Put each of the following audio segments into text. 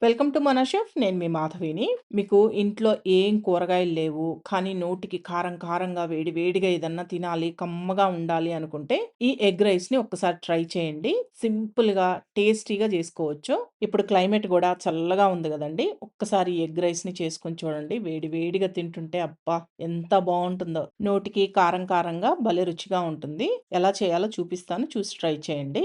Welcome to మన chef. నేను మీ మాధవిని. మీకు ఇంట్లో ఏం కూరగాయలు లేవు, కానీ నోటికి కారం కారంగా వేడి వేడిగా ఏదన్నా తినాలి, కమ్మగా ఉండాలి అనుకుంటే ఈ ఎగ్ రైస్‌ని ఒక్కసారి ట్రై చేయండి. సింపుల్‌గా, టేస్టీగా చేసుకోవచ్చు. ఇప్పుడు క్లైమేట్ గూడా చల్లగా ఉంది గదండీ! ఒక్కసారి ఈ ఎగ్ రైస్‌ని చేసుకొని చూడండి. వేడి వేడిగా తింటుంటే అబ్బా! ఎంత బావుంటుందో. నోటికి కారం కారంగా భలే రుచిగా ఉంటుంది. ఎలా చేయాలో చూపిస్తాను. చూసి ట్రై చేయండి.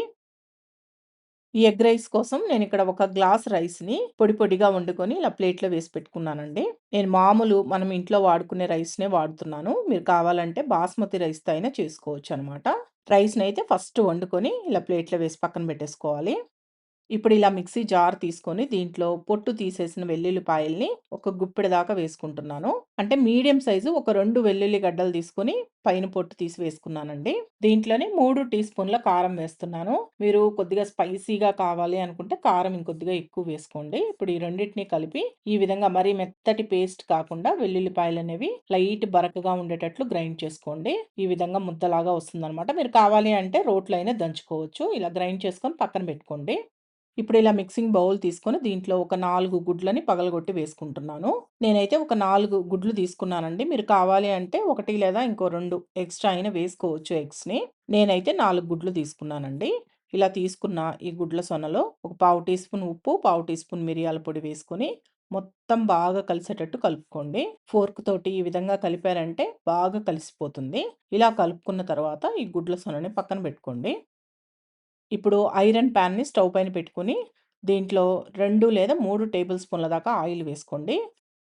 ఈ ఎగ్ రైస్ కోసం నేనిక్కడ ఒక గ్లాస్ రైస్‌ని పొడి పొడిగా వండుకొని ఇలా ప్లేట్‌లో వేసి పెట్టుకున్నానండి. నేను మామూలు మనం ఇంట్లో వాడుకునే రైస్‌నే వాడుతున్నాను. మీరు కావాలంటే బాస్మతి రైస్‌తో అయినా చేసుకోవచ్చనమాట. రైస్‌నైతే ఫస్ట్ వండుకొని ఇలా ప్లేట్‌లో వేసి పక్కన పెట్టేసుకోవాలి. ఇప్పుడు ఇలా మిక్సీ జార్ తీసుకొని దీంట్లో పొట్టు తీసేసిన వెల్లుల్లిపాయల్ని ఒక గుప్పెడు దాకా వేసుకుంటున్నాను. అంటే మీడియం సైజు ఒక 2 వెల్లుల్లి గడ్డలు తీసుకొని పైన పొట్టు తీసి వేసుకున్నానండి. దీంట్లోనే 3 టీ స్పూన్ల కారం వేస్తున్నాను. మీరు కొద్దిగా స్పైసీగా కావాలి అనుకుంటే కారం ఇంకొద్దిగా ఎక్కువ వేసుకోండి. ఇప్పుడు ఈ రెండిటిని కలిపి ఈ విధంగా మరీ మెత్తటి పేస్ట్ కాకుండా వెల్లుల్లిపాయలనేవి లైట్ బరకగా ఉండేటట్లు గ్రైండ్ చేసుకోండి. ఈ విధంగా ముద్దలాగా వస్తుందనమాట. మీరు కావాలి అంటే రోట్లో అయినా దంచుకోవచ్చు. ఇలా గ్రైండ్ చేసుకొని పక్కన పెట్టుకోండి. ఇప్పుడు ఇలా మిక్సింగ్ బౌల్ తీసుకొని దీంట్లో ఒక 4 గుడ్లని పగలగొట్టి వేసుకుంటున్నాను. నేనైతే ఒక 4 గుడ్లు తీసుకున్నానండి. మీరు కావాలి అంటే 1 లేదా ఇంకో 2 ఎక్స్‌ట్రా అయినా వేసుకోవచ్చు ఎగ్స్‌ని. నేనైతే 4 గుడ్లు తీసుకున్నానండి. ఇలా తీసుకున్న ఈ గుడ్ల సొనలో ఒక పావు టీ స్పూన్ ఉప్పు, పావు టీ స్పూన్ మిరియాల పొడి వేసుకొని మొత్తం బాగా కలిసేటట్టు కలుపుకోండి. ఫోర్క్ తోటి ఈ విధంగా కలిపారంటే బాగా కలిసిపోతుంది. ఇలా కలుపుకున్న తర్వాత ఈ గుడ్ల సొనని పక్కన పెట్టుకోండి. ఇప్పుడు ఐరన్ ప్యాన్‌ని స్టవ్ పైన పెట్టుకొని, దీంట్లో 2 లేదా 3 టేబుల్ స్పూన్ల దాకా ఆయిల్ వేసుకోండి.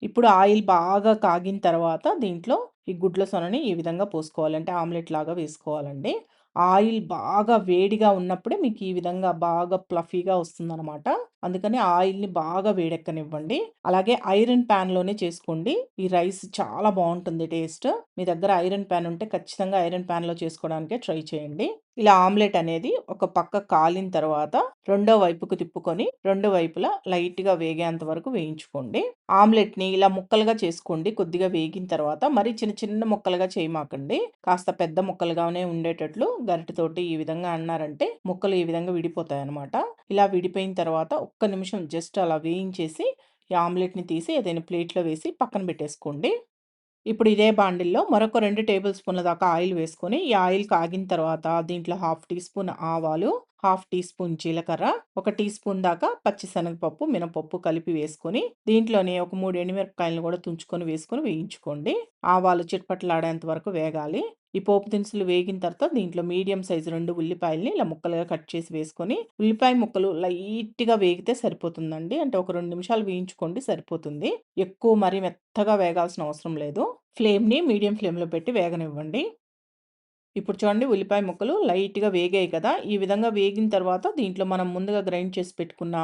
ఇప్పుడు ఆయిల్ బాగా కాగిన తర్వాత దీంట్లో ఈ గుడ్ల సొనని ఈ విధంగా పోసుకోవాలి. అంటే ఆమ్లెట్ లాగా వేసుకోవాలండి. ఆయిల్ బాగా వేడిగా ఉన్నప్పుడే మీకు ఈ విధంగా బాగా ఫ్లఫీగా వస్తుందనమాట. అందుకని ఆయిల్‌ని బాగా వేడెక్కనివ్వండి. అలాగే ఐరన్ ప్యాన్‌లోనే చేసుకోండి. ఈ రైస్ చాలా బావుంటుంది టేస్ట్. మీ దగ్గర ఐరన్ ప్యాన్ ఉంటే ఖచ్చితంగా ఐరన్ ప్యాన్‌లో చేసుకోవడానికే ట్రై చేయండి. ఇలా ఆమ్లెట్ అనేది ఒక పక్క కాలిన తర్వాత రెండో వైపుకు తిప్పుకొని, రెండు వైపులా లైట్‌గా వేగేంత వరకు వేయించుకోండి. ఆమ్లెట్‌ని ఇలా ముక్కలుగా చేసుకోండి. కొద్దిగా వేగిన తర్వాత మరీ చిన్న చిన్న ముక్కలుగా చేయమాకండి. కాస్త పెద్ద ముక్కలుగానే ఉండేటట్లు గరిటెతోటి ఈ విధంగా అన్నారంటే ముక్కలు ఈ విధంగా విడిపోతాయన్నమాట. ఇలా విడిపోయిన తర్వాత ఒక్క నిమిషం జస్ట్ అలా వేయించేసి ఈ ఆమ్లెట్‌ని తీసి ఏదైనా ప్లేట్‌లో వేసి పక్కన పెట్టేసుకోండి. ఇప్పుడు ఇదే బాండిల్లో మరొక 2 టేబుల్ స్పూన్ల దాకా ఆయిల్ వేసుకొని, ఈ ఆయిల్ కాగిన తర్వాత దీంట్లో హాఫ్ టీ స్పూన్ ఆవాలు, హాఫ్ టీ స్పూన్ జీలకర్ర, ఒక టీ స్పూన్ దాకా పచ్చిశనగపప్పు, మినపప్పు కలిపి వేసుకొని, దీంట్లోనే ఒక 3 ఎండుమిరపకాయలను కూడా తుంచుకొని వేసుకొని వేయించుకోండి. ఆవాలు చిటపటలాడేంత వరకు వేగాలి. ఈ పోపు దినుసులు వేగిన తర్వాత దీంట్లో మీడియం సైజు 2 ఉల్లిపాయల్ని ఇలా ముక్కలుగా కట్ చేసి వేసుకొని, ఉల్లిపాయ ముక్కలు లైట్‌గా వేగితే సరిపోతుందండి. అంటే ఒక 2 నిమిషాలు వేయించుకోండి సరిపోతుంది. ఎక్కువ మరి మెత్తగా వేగాల్సిన అవసరం లేదు. ఫ్లేమ్‌ని మీడియం ఫ్లేమ్‌లో పెట్టి వేగనివ్వండి. ఇప్పుడు చూడండి ఉల్లిపాయ ముక్కలు లైట్‌గా వేగాయి కదా! ఈ విధంగా వేగిన తర్వాత దీంట్లో మనం ముందుగా గ్రైండ్ చేసి పెట్టుకున్న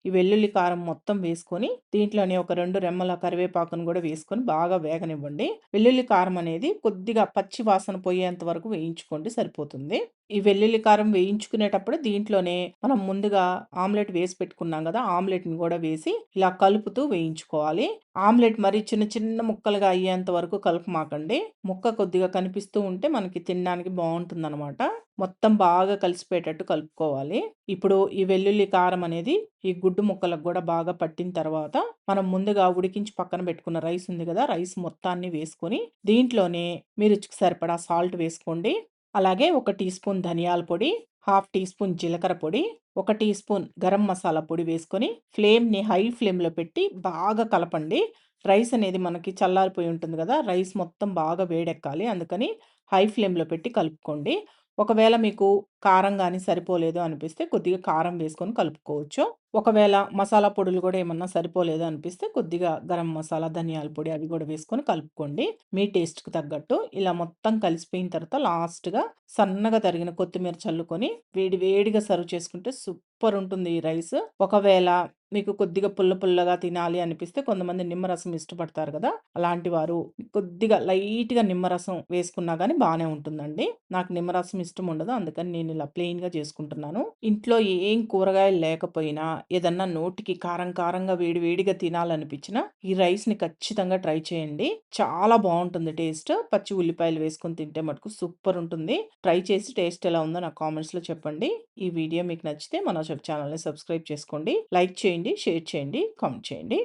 ఈ వెల్లుల్లి కారం మొత్తం వేసుకొని, దీంట్లోనే ఒక 2 రెమ్మల కరివేపాకును గూడా వేసుకొని బాగా వేగనివ్వండి. వెల్లుల్లి కారం అనేది కొద్దిగా పచ్చి వాసన పోయేంత వరకు వేయించుకోండి సరిపోతుంది. ఈ వెల్లుల్లి కారం వేయించుకునేటప్పుడు దీంట్లోనే మనం ముందుగా ఆమ్లెట్ వేసి పెట్టుకున్నాం గదా! ఆమ్లెట్‌ని గూడా వేసి ఇలా కలుపుతూ వేయించుకోవాలి. ఆమ్లెట్ మరి చిన్న చిన్న ముక్కలుగా అయ్యేంత వరకు కలపమాకండి. ముక్క కొద్దిగా కనిపిస్తూ ఉంటే మనకి తినడానికి బావుంటుందనమాట. మొత్తం బాగా కలిసిపోయేటట్టు కలుపుకోవాలి. ఇప్పుడు ఈ వెల్లుల్లి కారం అనేది ఈ గుడ్డు ముక్కలకు గూడా బాగా పట్టిన తర్వాత, మనం ముందుగా ఉడికించి పక్కన పెట్టుకున్న రైస్ ఉంది గదా! రైస్ మొత్తాన్ని వేసుకొని, దీంట్లోనే మీ రుచికి సరిపడా సాల్ట్ వేసుకోండి. అలాగే ఒక టీ స్పూన్ ధనియాల పొడి, హాఫ్ టీ స్పూన్ జీలకర్ర పొడి, ఒక టీ స్పూన్ గరం మసాలా పొడి వేసుకొని, ఫ్లేమ్‌ని హై ఫ్లేమ్‌లో పెట్టి బాగా కలపండి. రైస్ అనేది మనకి చల్లారిపోయి ఉంటుంది గదా! రైస్ మొత్తం బాగా వేడెక్కాలి. అందుకని హై ఫ్లేమ్‌లో పెట్టి కలుపుకోండి. ఒకవేళ మీకు కారం గాని సరిపోలేదు అనిపిస్తే కొద్దిగా కారం వేసుకొని కలుపుకోవచ్చు. ఒకవేళ మసాలా పొడులు గూడా ఏమన్నా సరిపోలేదు అనిపిస్తే కొద్దిగా గరం మసాలా, ధనియాల పొడి అవి గూడా వేసుకొని కలుపుకోండి. మీ టేస్ట్‌కి తగ్గట్టు. ఇలా మొత్తం కలిసిపోయిన తర్వాత లాస్ట్‌గా సన్నగా తరిగిన కొత్తిమీర చల్లుకొని వేడి వేడిగా సర్వ్ చేసుకుంటే సూపర్ ఉంటుంది ఈ రైస్. ఒకవేళ మీకు కొద్దిగా పుల్ల పుల్లగా తినాలి అనిపిస్తే కొంతమంది నిమ్మరసం ఇష్టపడతారు గదా! అలాంటి వారు కొద్దిగా లైట్‌గా నిమ్మరసం వేసుకున్నా గానీ బానే ఉంటుందండి. నాకు నిమ్మరసం ఇష్టం ఉండదు. అందుకని నేను నేనిలా ప్లెయిన్‌గా చేసుకుంటున్నాను. ఇంట్లో ఏం కూరగాయలు లేకపోయినా, ఏదన్నా నోటికి కారం కారంగా వేడి వేడిగా తినాలనిపించినా, ఈ రైస్‌ని ఖచ్చితంగా ట్రై చేయండి. చాలా బావుంటుంది టేస్ట్. పచ్చి ఉల్లిపాయలు వేసుకొని తింటే మటుకు సూపరుంటుంది. ట్రై చేసి టేస్ట్ ఎలా ఉందో నాకు కామెంట్స్‌లో చెప్పండి. ఈ వీడియో మీకు నచ్చితే మన ఛానల్‌ని సబ్స్క్రైబ్ చేసుకోండి. లైక్ చేయండి, షేర్ చేయండి, కామెంట్ చేయండి.